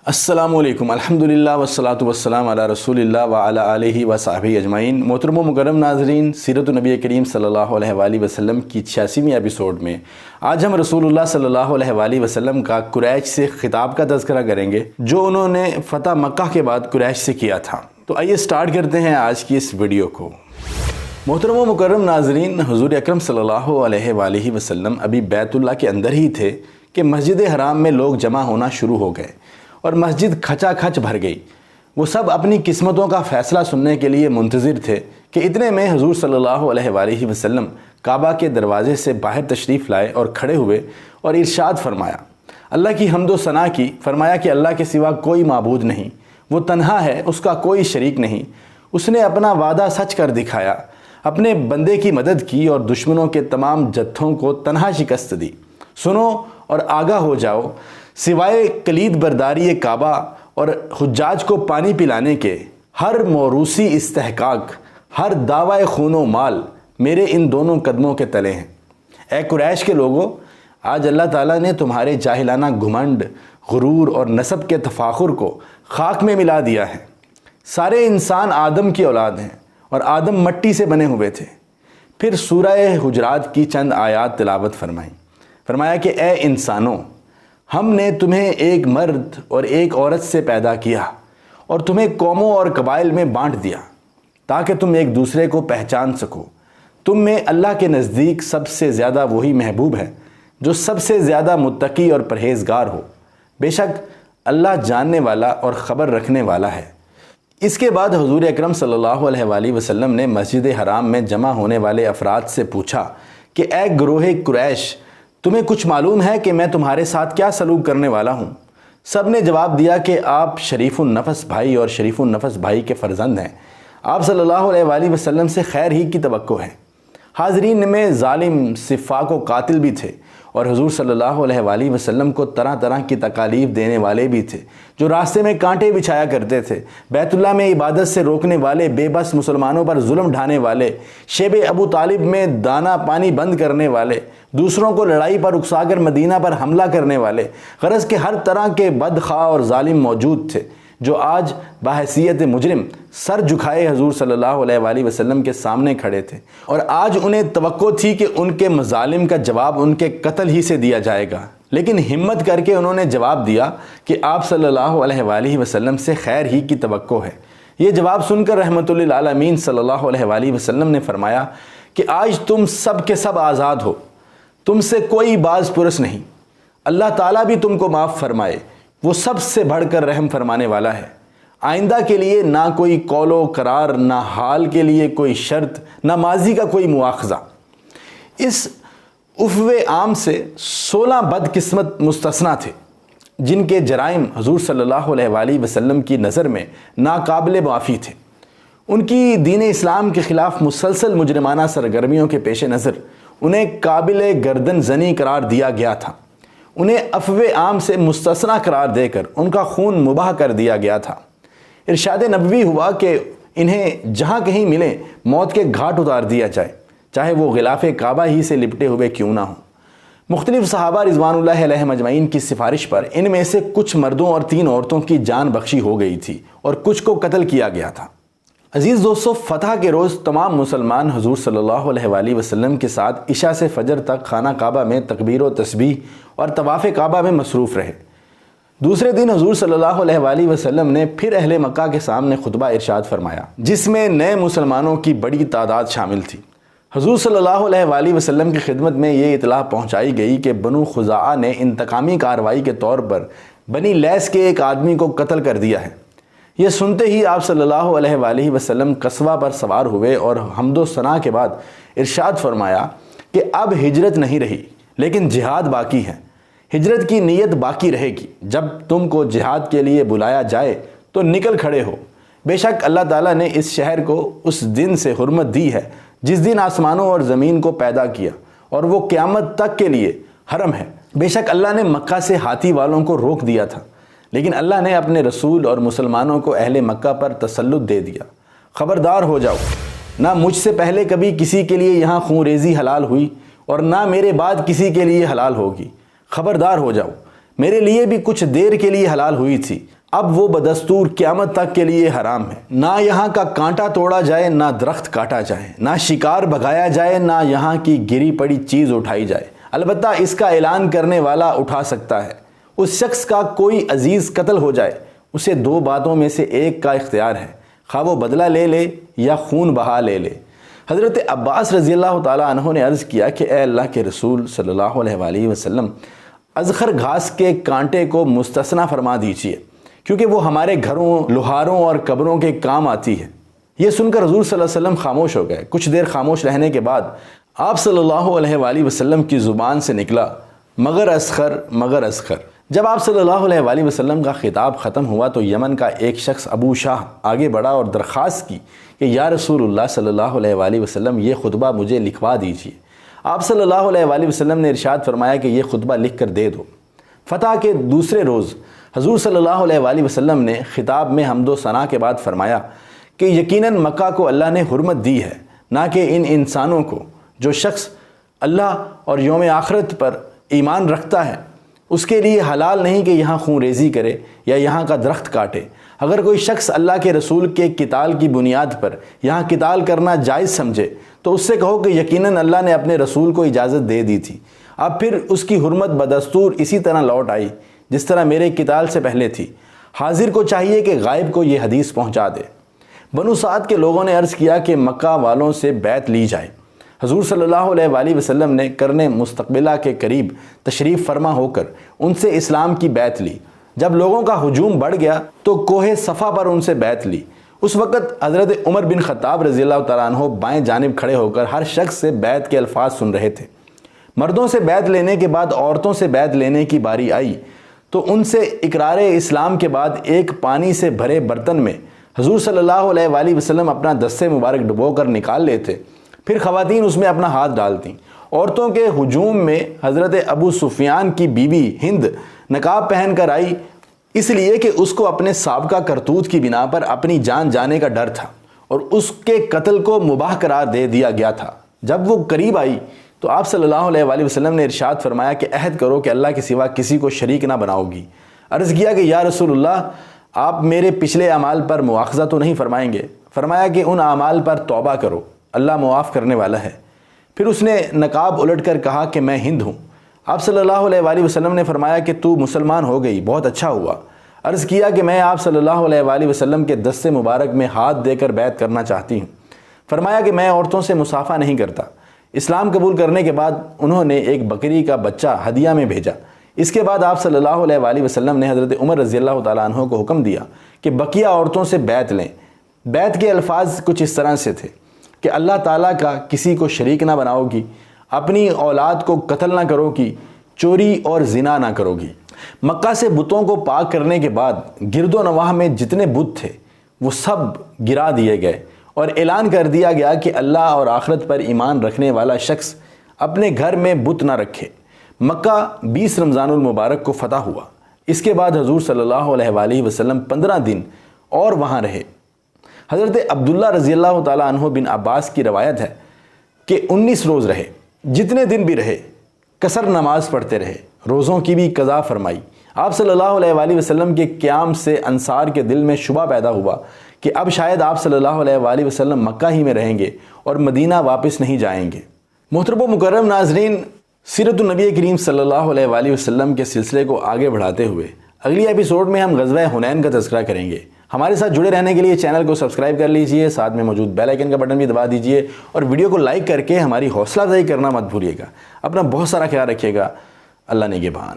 السلام علیکم، الحمدللہ والصلاۃ والسلام علی رسول اللہ وعلی آلہ وصحبہ اجمعین۔ محترم و مکرم ناظرین، سیرت النبی کریم صلی اللہ علیہ وآلہ وسلم کی 86ویں ایپیسوڈ میں آج ہم رسول اللہ صلی اللہ علیہ وآلہ وسلم کا قریش سے خطاب کا تذکرہ کریں گے جو انہوں نے فتح مکہ کے بعد قریش سے کیا تھا۔ تو آئیے سٹارٹ کرتے ہیں آج کی اس ویڈیو کو۔ محترم و مکرم ناظرین، حضور اکرم صلی اللہ علیہ وآلہ وسلم ابھی بیت اللہ کے اندر ہی تھے کہ مسجد حرام میں لوگ جمع ہونا شروع ہو گئے اور مسجد کھچا کھچ بھر گئی۔ وہ سب اپنی قسمتوں کا فیصلہ سننے کے لیے منتظر تھے کہ اتنے میں حضور صلی اللہ علیہ وآلہ وسلم کعبہ کے دروازے سے باہر تشریف لائے اور کھڑے ہوئے اور ارشاد فرمایا، اللہ کی حمد و ثنا کی، فرمایا کہ اللہ کے سوا کوئی معبود نہیں، وہ تنہا ہے، اس کا کوئی شریک نہیں، اس نے اپنا وعدہ سچ کر دکھایا، اپنے بندے کی مدد کی اور دشمنوں کے تمام جتھوں کو تنہا شکست دی۔ سنو اور آگاہ ہو جاؤ، سوائے کلید برداری کعبہ اور حجاج کو پانی پلانے کے، ہر موروثی استحقاق، ہر دعوی خون و مال میرے ان دونوں قدموں کے تلے ہیں۔ اے قریش کے لوگوں، آج اللہ تعالیٰ نے تمہارے جاہلانہ گھمنڈ، غرور اور نسب کے تفاخر کو خاک میں ملا دیا ہے۔ سارے انسان آدم کی اولاد ہیں اور آدم مٹی سے بنے ہوئے تھے۔ پھر سورہ حجرات کی چند آیات تلاوت فرمائیں۔ فرمایا کہ اے انسانوں، ہم نے تمہیں ایک مرد اور ایک عورت سے پیدا کیا اور تمہیں قوموں اور قبائل میں بانٹ دیا تاکہ تم ایک دوسرے کو پہچان سکو۔ تم میں اللہ کے نزدیک سب سے زیادہ وہی محبوب ہے جو سب سے زیادہ متقی اور پرہیزگار ہو۔ بے شک اللہ جاننے والا اور خبر رکھنے والا ہے۔ اس کے بعد حضور اکرم صلی اللہ علیہ وآلہ وسلم نے مسجد حرام میں جمع ہونے والے افراد سے پوچھا کہ اے گروہ قریش، تمہیں کچھ معلوم ہے کہ میں تمہارے ساتھ کیا سلوک کرنے والا ہوں؟ سب نے جواب دیا کہ آپ شریف النفس بھائی اور شریف النفس بھائی کے فرزند ہیں، آپ صلی اللہ علیہ وآلہ وسلم سے خیر ہی کی توقع ہے۔ حاضرین میں ظالم، سفاک و قاتل بھی تھے اور حضور صلی اللہ علیہ وآلہ وسلم کو طرح طرح کی تکالیف دینے والے بھی تھے، جو راستے میں کانٹے بچھایا کرتے تھے، بیت اللہ میں عبادت سے روکنے والے، بے بس مسلمانوں پر ظلم ڈھانے والے، شیب ابو طالب میں دانہ پانی بند کرنے والے، دوسروں کو لڑائی پر اکسا کر مدینہ پر حملہ کرنے والے، غرض کہ ہر طرح کے بدخواہ اور ظالم موجود تھے، جو آج بحیثیت مجرم سر جھکائے حضور صلی اللہ علیہ وآلہ وسلم کے سامنے کھڑے تھے، اور آج انہیں توقع تھی کہ ان کے مظالم کا جواب ان کے قتل ہی سے دیا جائے گا، لیکن ہمت کر کے انہوں نے جواب دیا کہ آپ صلی اللہ علیہ وآلہ وسلم سے خیر ہی کی توقع ہے۔ یہ جواب سن کر رحمت للعالمین صلی اللہ علیہ وآلہ وسلم نے فرمایا کہ آج تم سب کے سب آزاد ہو، تم سے کوئی باز پرس نہیں، اللہ تعالیٰ بھی تم کو معاف فرمائے، وہ سب سے بڑھ کر رحم فرمانے والا ہے۔ آئندہ کے لیے نہ کوئی قول و قرار، نہ حال کے لیے کوئی شرط، نہ ماضی کا کوئی مواخذہ۔ اس عفو عام سے 16 بدقسمت مستثنیٰ تھے جن کے جرائم حضور صلی اللہ علیہ وآلہ وسلم کی نظر میں ناقابل معافی تھے۔ ان کی دین اسلام کے خلاف مسلسل مجرمانہ سرگرمیوں کے پیش نظر انہیں قابل گردن زنی قرار دیا گیا تھا۔ انہیں عفو عام سے مستثنیٰ قرار دے کر ان کا خون مباح کر دیا گیا تھا۔ ارشاد نبوی ہوا کہ انہیں جہاں کہیں ملے موت کے گھاٹ اتار دیا جائے، چاہے وہ غلاف کعبہ ہی سے لپٹے ہوئے کیوں نہ ہوں۔ مختلف صحابہ رضوان اللہ علیہم اجمعین کی سفارش پر ان میں سے کچھ مردوں اور 3 عورتوں کی جان بخشی ہو گئی تھی اور کچھ کو قتل کیا گیا تھا۔ عزیز دوستو، فتح کے روز تمام مسلمان حضور صلی اللہ علیہ وآلہ وسلم کے ساتھ عشاء سے فجر تک خانہ کعبہ میں تکبیر و تسبیح اور طواف کعبہ میں مصروف رہے۔ دوسرے دن حضور صلی اللہ علیہ وآلہ وسلم نے پھر اہل مکہ کے سامنے خطبہ ارشاد فرمایا، جس میں نئے مسلمانوں کی بڑی تعداد شامل تھی۔ حضور صلی اللہ علیہ وآلہ وسلم کی خدمت میں یہ اطلاع پہنچائی گئی کہ بنو خزاعہ نے انتقامی کارروائی کے طور پر بنی لیس کے ایک آدمی کو قتل کر دیا ہے۔ یہ سنتے ہی آپ صلی اللہ علیہ وآلہ وسلم قصوہ پر سوار ہوئے اور حمد و ثنا کے بعد ارشاد فرمایا کہ اب ہجرت نہیں رہی لیکن جہاد باقی ہے۔ ہجرت کی نیت باقی رہے گی، جب تم کو جہاد کے لیے بلایا جائے تو نکل کھڑے ہو۔ بے شک اللہ تعالیٰ نے اس شہر کو اس دن سے حرمت دی ہے جس دن آسمانوں اور زمین کو پیدا کیا، اور وہ قیامت تک کے لیے حرم ہے۔ بے شک اللہ نے مکہ سے ہاتھی والوں کو روک دیا تھا، لیکن اللہ نے اپنے رسول اور مسلمانوں کو اہل مکہ پر تسلط دے دیا۔ خبردار ہو جاؤ، نہ مجھ سے پہلے کبھی کسی کے لیے یہاں خون ریزی حلال ہوئی اور نہ میرے بعد کسی کے لیے حلال ہوگی۔ خبردار ہو جاؤ، میرے لیے بھی کچھ دیر کے لیے حلال ہوئی تھی، اب وہ بدستور قیامت تک کے لیے حرام ہے۔ نہ یہاں کا کانٹا توڑا جائے، نہ درخت کاٹا جائے، نہ شکار بھگایا جائے، نہ یہاں کی گری پڑی چیز اٹھائی جائے۔ البتہ اس کا اعلان کرنے والا اٹھا سکتا ہے۔ اس شخص کا کوئی عزیز قتل ہو جائے، اسے دو باتوں میں سے ایک کا اختیار ہے، خواہ وہ بدلہ لے لے یا خون بہا لے لے۔ حضرت عباس رضی اللہ تعالیٰ عنہ نے عرض کیا کہ اے اللہ کے رسول صلی اللہ علیہ وآلہ وسلم، اذخر گھاس کے کانٹے کو مستثنیٰ فرما دیجیے، کیونکہ وہ ہمارے گھروں، لوہاروں اور قبروں کے کام آتی ہے۔ یہ سن کر حضور صلی اللہ علیہ وسلم خاموش ہو گئے۔ کچھ دیر خاموش رہنے کے بعد آپ صلی اللہ علیہ وآلہ وسلم کی زبان سے نکلا، مگر اذخر، مگر اذخر۔ جب آپ صلی اللہ علیہ وآلہ وسلم کا خطاب ختم ہوا تو یمن کا ایک شخص ابو شاہ آگے بڑھا اور درخواست کی کہ یا رسول اللہ صلی اللہ علیہ وآلہ وسلم، یہ خطبہ مجھے لکھوا دیجیے۔ آپ صلی اللہ علیہ وآلہ وسلم نے ارشاد فرمایا کہ یہ خطبہ لکھ کر دے دو۔ فتح کے دوسرے روز حضور صلی اللہ علیہ وآلہ وسلم نے خطاب میں حمد و ثنا کے بعد فرمایا کہ یقیناً مکہ کو اللہ نے حرمت دی ہے، نہ کہ ان انسانوں کو۔ جو شخص اللہ اور یوم آخرت پر ایمان رکھتا ہے اس کے لیے حلال نہیں کہ یہاں خون ریزی کرے یا یہاں کا درخت کاٹے۔ اگر کوئی شخص اللہ کے رسول کے قتال کی بنیاد پر یہاں قتال کرنا جائز سمجھے تو اس سے کہو کہ یقیناً اللہ نے اپنے رسول کو اجازت دے دی تھی، اب پھر اس کی حرمت بدستور اسی طرح لوٹ آئی جس طرح میرے قتال سے پہلے تھی۔ حاضر کو چاہیے کہ غائب کو یہ حدیث پہنچا دے۔ بنو سعد کے لوگوں نے عرض کیا کہ مکہ والوں سے بیعت لی جائے۔ حضور صلی اللہ علیہ وآلہ وسلم نے قرن مستقبلہ کے قریب تشریف فرما ہو کر ان سے اسلام کی بیعت لی۔ جب لوگوں کا ہجوم بڑھ گیا تو کوہ صفا پر ان سے بیعت لی۔ اس وقت حضرت عمر بن خطاب رضی اللہ تعالیٰ عنہ بائیں جانب کھڑے ہو کر ہر شخص سے بیعت کے الفاظ سن رہے تھے۔ مردوں سے بیعت لینے کے بعد عورتوں سے بیعت لینے کی باری آئی تو ان سے اقرار اسلام کے بعد ایک پانی سے بھرے برتن میں حضور صلی اللہ علیہ وآلہ وسلم اپنا دستے مبارک ڈبو کر نکال لیتے، پھر خواتین اس میں اپنا ہاتھ ڈالتیں۔ عورتوں کے ہجوم میں حضرت ابو سفیان کی بیوی ہند نقاب پہن کر آئی، اس لیے کہ اس کو اپنے سابقہ کرتوت کی بنا پر اپنی جان جانے کا ڈر تھا اور اس کے قتل کو مباح قرار دے دیا گیا تھا۔ جب وہ قریب آئی تو آپ صلی اللہ علیہ وآلہ وسلم نے ارشاد فرمایا کہ عہد کرو کہ اللہ کے سوا کسی کو شریک نہ بناؤ گی۔ عرض کیا کہ یا رسول اللہ، آپ میرے پچھلے اعمال پر مواخذہ تو نہیں فرمائیں گے؟ فرمایا کہ ان اعمال پر توبہ کرو، اللہ معاف کرنے والا ہے۔ پھر اس نے نقاب الٹ کر کہا کہ میں ہند ہوں۔ آپ صلی اللہ علیہ وآلہ وسلم نے فرمایا کہ تو مسلمان ہو گئی، بہت اچھا ہوا۔ عرض کیا کہ میں آپ صلی اللہ علیہ وآلہ وسلم کے دستے مبارک میں ہاتھ دے کر بیعت کرنا چاہتی ہوں۔ فرمایا کہ میں عورتوں سے مصافحہ نہیں کرتا۔ اسلام قبول کرنے کے بعد انہوں نے ایک بکری کا بچہ ہدیہ میں بھیجا۔ اس کے بعد آپ صلی اللہ علیہ وآلہ وسلم نے حضرت عمر رضی اللہ تعالیٰ عنہ کو حکم دیا کہ بقیہ عورتوں سے بیعت لیں۔ بیعت کے الفاظ کچھ اس طرح سے تھے کہ اللہ تعالیٰ کا کسی کو شریک نہ بناؤ گی، اپنی اولاد کو قتل نہ کرو گی، چوری اور زنا نہ کرو گی۔ مکہ سے بتوں کو پاک کرنے کے بعد گرد و نواح میں جتنے بت تھے وہ سب گرا دیے گئے اور اعلان کر دیا گیا کہ اللہ اور آخرت پر ایمان رکھنے والا شخص اپنے گھر میں بت نہ رکھے۔ مکہ 20 رمضان المبارک کو فتح ہوا۔ اس کے بعد حضور صلی اللہ علیہ وآلہ وسلم 15 دن اور وہاں رہے۔ حضرت عبداللہ رضی اللہ تعالیٰ عنہ بن عباس کی روایت ہے کہ 19 روز رہے۔ جتنے دن بھی رہے قصر نماز پڑھتے رہے، روزوں کی بھی قضا فرمائی۔ آپ صلی اللہ علیہ وآلہ وسلم کے قیام سے انصار کے دل میں شبہ پیدا ہوا کہ اب شاید آپ صلی اللہ علیہ وآلہ وسلم مکہ ہی میں رہیں گے اور مدینہ واپس نہیں جائیں گے۔ محترم و مکرم ناظرین، سیرت النبی کریم صلی اللہ علیہ وآلہ وسلم کے سلسلے کو آگے بڑھاتے ہوئے اگلی ایپیسوڈ میں ہم غزوہ حنین کا تذکرہ کریں گے۔ ہمارے ساتھ جڑے رہنے کے لیے چینل کو سبسکرائب کر لیجئے، ساتھ میں موجود بیل آئیکن کا بٹن بھی دبا دیجئے اور ویڈیو کو لائک کر کے ہماری حوصلہ افزائی کرنا مت بھولیے گا۔ اپنا بہت سارا خیال رکھیے گا۔ اللہ نگہبان۔